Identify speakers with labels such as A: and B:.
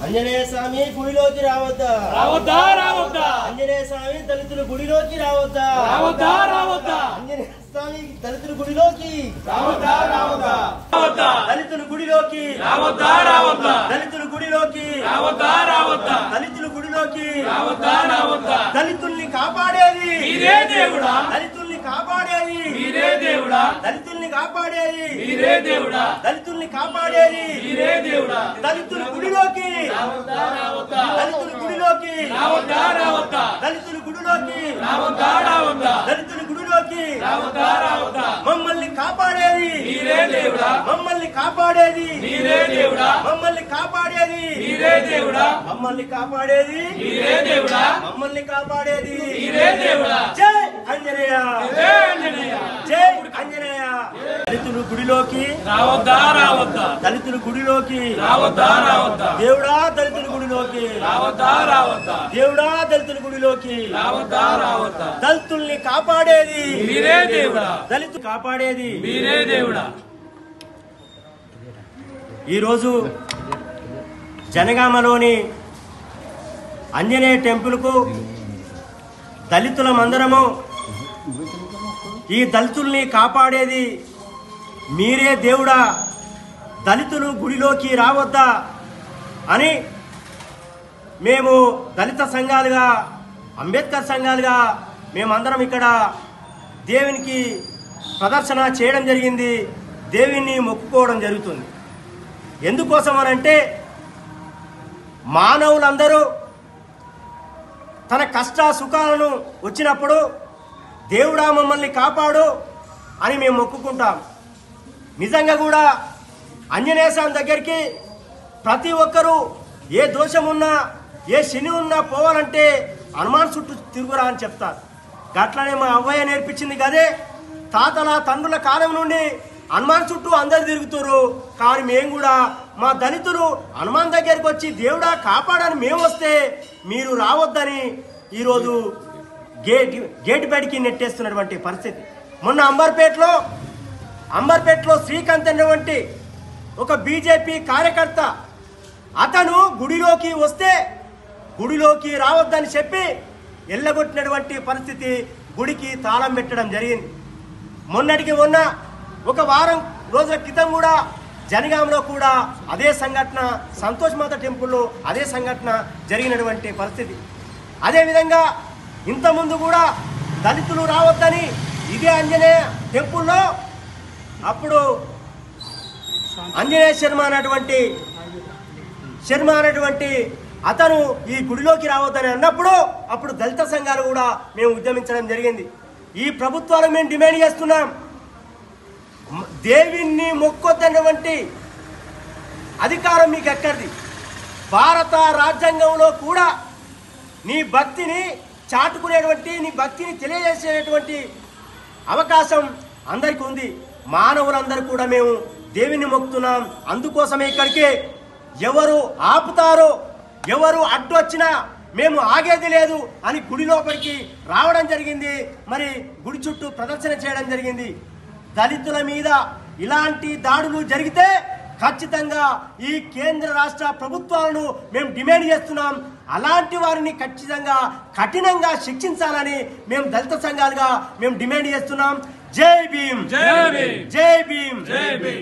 A: ఆంజనేయ స్వామి గుడిలోకి రావద్దా
B: రావద్దా రావద్దా
A: ఆంజనేయ స్వామి దళితుల గుడిలోకి రావద్దా
B: రావద్దా రావద్దా
A: ఆంజనేయ స్వామి దళితుల గుడిలోకి
B: రావద్దా రావద్దా రావద్దా
A: దళితుల గుడిలోకి
B: రావద్దా రావద్దా
A: దళితుల గుడిలోకి
B: రావద్దా రావద్దా
A: దళితుల గుడిలోకి
B: రావద్దా రావద్దా
A: దళితుల్ని కాపాడేది
B: మీరే దేవుడా
A: దళితుల్ని కాపాడేది
B: మీరే దేవుడా
A: దళితుల్ని కాపాడేది
B: మీరే దేవుడా
A: దళితుల్ని కాపాడేది
B: మీరే దేవుడా
A: దళితుల గుడిలోకి
B: రావద్దా రావద్దా
A: దళితుల గుడిలోకి
B: రావద్దా రావద్దా
A: దళితుల గుడిలోకి
B: రావద్దా రావద్దా
A: దళితుల గుడిలోకి
B: రావద్దా రావద్దా
A: మమ్మల్ని కాపాడేది
B: మీరే దేవుడా
A: మమ్మల్ని కాపాడేది
B: మీరే దేవుడా
A: మమ్మల్ని కాపాడేది
B: మీరే దేవుడా
A: మమ్మల్ని కాపాడేది
B: మీరే దేవుడా
A: మమ్మల్ని కాపాడేది
B: మీరే దేవుడా
A: జై ఆంజనేయ
B: జై ఆంజనేయ
A: జై ఆంజనేయ దళితుల గుడిలోకి
B: రావద్దా రావద్దా
A: దళితుల గుడిలోకి
B: రావద్దా రావద్దా
A: దేవుడా దళితుల గుడిలోకి
B: రావద్దా రావద్దా
A: దేవుడా దళితుల గుడిలోకి
B: రావద్దా రావద్దా
A: దళితుల్ని కాపాడేది
B: మీరే దేవుడా
A: దళితులు కాపాడేది
B: మీరే దేవుడా
A: ఈరోజు జనగామలోని ఆంజనేయ టెంపుల్కు దళితులమందరము ఈ దళితుల్ని కాపాడేది మీరే దేవుడా దళితులు గుడిలోకి రావద్దా అని మేము దళిత సంఘాలుగా అంబేద్కర్ సంఘాలుగా మేమందరం ఇక్కడ దేవునికి ప్రదర్శన చేయడం జరిగింది. దేవుని మొక్కుకోవడం జరుగుతుంది. ఎందుకోసం అనంటే మానవులందరూ తన కష్ట సుఖాలను వచ్చినప్పుడు దేవుడా మమ్మల్ని కాపాడు అని మేము మొక్కుకుంటాం. నిజంగా కూడా ఆంజనేయ స్వామి దగ్గరికి ప్రతి ఒక్కరూ ఏ దోషం ఉన్నా ఏ శని ఉన్నా పోవాలంటే హనుమాన్ చుట్టూ తిరుగురా అని చెప్తారు. గట్లనే మా అవ్వయ్య నేర్పించింది కదే. తాతల తండ్రుల కాలం నుండి హనుమాన్ చుట్టూ అందరు తిరుగుతారు. కానీ మేము కూడా మా దళితులు హనుమాన్ దగ్గరికి వచ్చి దేవుడా కాపాడని మేము వస్తే మీరు రావద్దని ఈరోజు గేటు బయటికి నెట్టేస్తున్నటువంటి పరిస్థితి. మొన్న అంబర్పేటలో శ్రీకాంత్ అనేటువంటి ఒక బీజేపీ కార్యకర్త అతను గుడిలోకి వస్తే గుడిలోకి రావద్దని చెప్పి ఎల్లగొట్టినటువంటి పరిస్థితి. గుడికి తాళం పెట్టడం జరిగింది. మొన్న ఒక వారం రోజుల క్రితం కూడా జనగాంలో కూడా అదే సంఘటన, సంతోష్ మాత టెంపుల్లో అదే సంఘటన జరిగినటువంటి పరిస్థితి. అదేవిధంగా ఇంతకుముందు కూడా దళితులు రావద్దని ఇదే ఆంజనేయ టెంపుల్లో అప్పుడు ఆంజనేయ శర్మ అనేటువంటి అతను ఈ గుడిలోకి రావద్దని అన్నప్పుడు అప్పుడు దళిత సంఘాలు కూడా మేము ఉద్యమించడం జరిగింది. ఈ ప్రభుత్వాలు మేము డిమాండ్ చేస్తున్నాం, దేవుణ్ణి మొక్కొద్దన్నటువంటి అధికారం మీకు ఎక్కడిది? భారత రాజ్యాంగంలో కూడా నీ భక్తిని చాటుకునేటువంటి, నీ భక్తిని తెలియజేసేటువంటి అవకాశం అందరికీ ఉంది. మానవులందరూ కూడా మేము దేవుని మొక్కుతున్నాం. అందుకోసమే ఇక్కడికి ఎవరు ఆపుతారో, ఎవరు అడ్డు వచ్చినా మేము ఆగేది లేదు అని గుడి లోపలికి రావడం జరిగింది. మరి గుడి చుట్టూ ప్రదర్శన చేయడం జరిగింది. దళితుల మీద ఇలాంటి దాడులు జరిగితే ఖచ్చితంగా ఈ కేంద్ర రాష్ట్ర ప్రభుత్వాలను మేము డిమాండ్ చేస్తున్నాం. అలాంటి వారిని ఖచ్చితంగా కఠినంగా శిక్షించాలని మేము దళిత సంఘాలుగా మేము డిమాండ్ చేస్తున్నాం. జై భీమ్, జై భీమ్, జై భీమ్, జై భీమ్.